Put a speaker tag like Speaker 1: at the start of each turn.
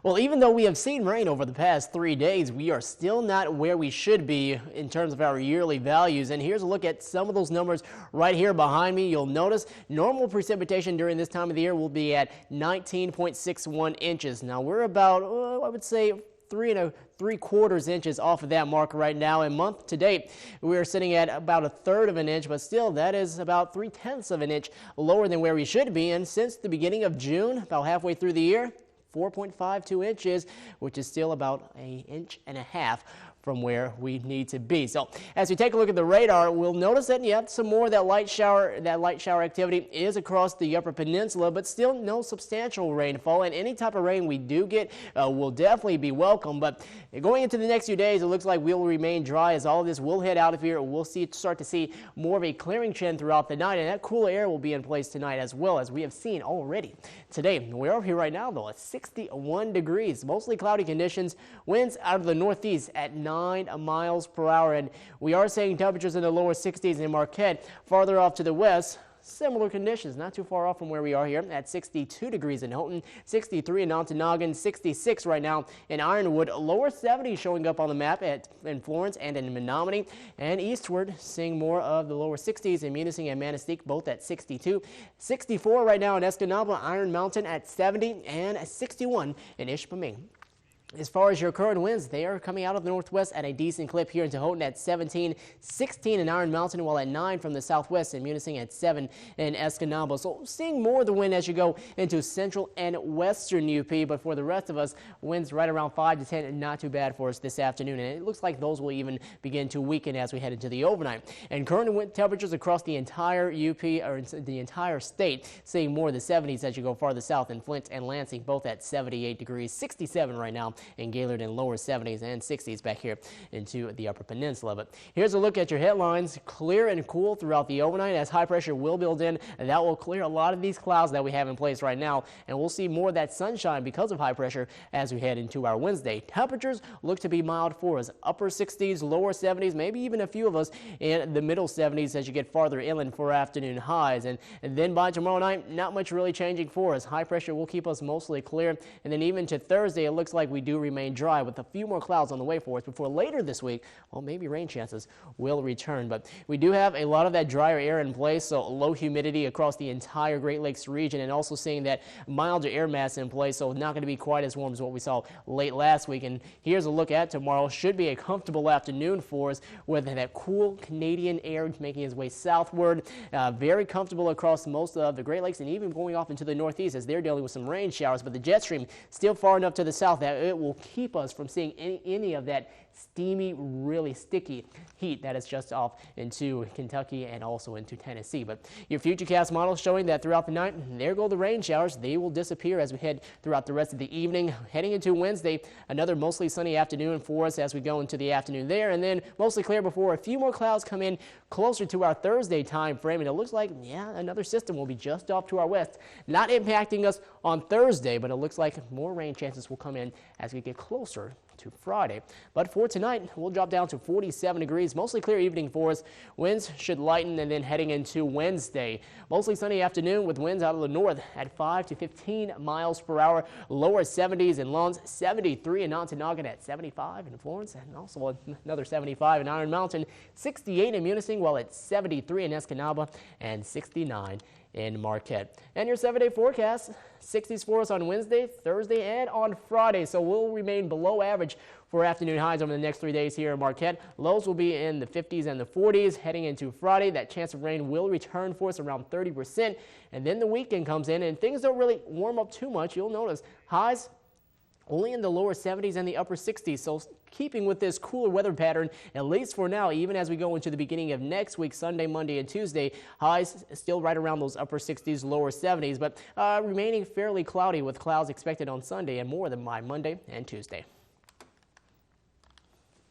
Speaker 1: Well, even though we have seen rain over the past 3 days, we are still not where we should be in terms of our yearly values. And here's a look at some of those numbers right here behind me. You'll notice normal precipitation during this time of the year will be at 19.61 inches. Now we're about, I would say, 3¾ inches off of that mark right now. And month to date, we are sitting at about 1/3 of an inch, but still that is about 3/10 of an inch lower than where we should be. And since the beginning of June, about halfway through the year, 4.52 inches, which is still about an inch and a half from where we need to be. So as we take a look at the radar, we'll notice that some more of that light shower activity is across the Upper Peninsula, but still no substantial rainfall. And any type of rain we do get will definitely be welcome. But going into the next few days, it looks like we'll remain dry as all of this will head out of here. We'll start to see more of a clearing trend throughout the night, and that cooler air will be in place tonight as well, as we have seen already today. We're over here right now though at 61 degrees, mostly cloudy conditions, winds out of the northeast at 9 miles per hour, and we are seeing temperatures in the lower 60s in Marquette. Farther off to the west, similar conditions, not too far off from where we are here at 62 degrees in Houghton, 63 in Ontonagon, 66 right now in Ironwood, lower 70s showing up on the map in Florence and in Menominee, and eastward seeing more of the lower 60s in Munising and Manistee, both at 62, 64 right now in Escanaba, Iron Mountain at 70, and 61 in Ishpeming. As far as your current winds, they are coming out of the northwest at a decent clip here in Houghton at 17, 16 in Iron Mountain, while at 9 from the southwest and Munising at 7 in Escanaba. So seeing more of the wind as you go into central and western UP, but for the rest of us, winds right around 5 to 10, not too bad for us this afternoon. And it looks like those will even begin to weaken as we head into the overnight. And current wind temperatures across the entire UP, or the entire state, seeing more of the 70s as you go farther south in Flint and Lansing, both at 78 degrees, 67 right now in Gaylord, in lower 70s and 60s back here into the Upper Peninsula. But here's a look at your headlines. Clear and cool throughout the overnight as high pressure will build in, and that will clear a lot of these clouds that we have in place right now, and we'll see more of that sunshine because of high pressure as we head into our Wednesday. Temperatures look to be mild for us, upper 60s, lower 70s, maybe even a few of us in the middle 70s as you get farther inland for afternoon highs. And then by tomorrow night, not much really changing for us. High pressure will keep us mostly clear, and then even to Thursday, it looks like we do remain dry with a few more clouds on the way for us before later this week, well, maybe rain chances will return. But we do have a lot of that drier air in place, so low humidity across the entire Great Lakes region, and also seeing that milder air mass in place, so not going to be quite as warm as what we saw late last week. And here's a look at tomorrow. Should be a comfortable afternoon for us with that cool Canadian air making its way southward. Very comfortable across most of the Great Lakes and even going off into the northeast as they're dealing with some rain showers, but the jet stream still far enough to the south that it will keep us from seeing any of that steamy, really sticky heat that is just off into Kentucky and also into Tennessee. But your Futurecast model showing that throughout the night, there go the rain showers. They will disappear as we head throughout the rest of the evening. Heading into Wednesday, another mostly sunny afternoon for us as we go into the afternoon there, and then mostly clear before a few more clouds come in closer to our Thursday time frame. And it looks like, another system will be just off to our west, not impacting us on Thursday, but it looks like more rain chances will come in as we get closer to Friday. But for tonight, we'll drop down to 47 degrees, mostly clear evening for us. Winds should lighten, and then heading into Wednesday, mostly sunny afternoon with winds out of the north at 5 to 15 miles per hour, lower 70s in Lawns, 73 in Ontonagon, at 75 in Florence, and also another 75 in Iron Mountain, 68 in Munising, while at 73 in Escanaba, and 69 in Marquette. And your 7-day forecast, 60s for us on Wednesday, Thursday, and on Friday. So we'll remain below average for afternoon highs over the next 3 days here in Marquette. Lows will be in the 50s and the 40s. Heading into Friday, that chance of rain will return for us around 30%. And then the weekend comes in and things don't really warm up too much. You'll notice highs only in the lower 70s and the upper 60s, so keeping with this cooler weather pattern, at least for now, even as we go into the beginning of next week, Sunday, Monday, and Tuesday, highs still right around those upper 60s, lower 70s, but remaining fairly cloudy with clouds expected on Sunday and more than by Monday and Tuesday.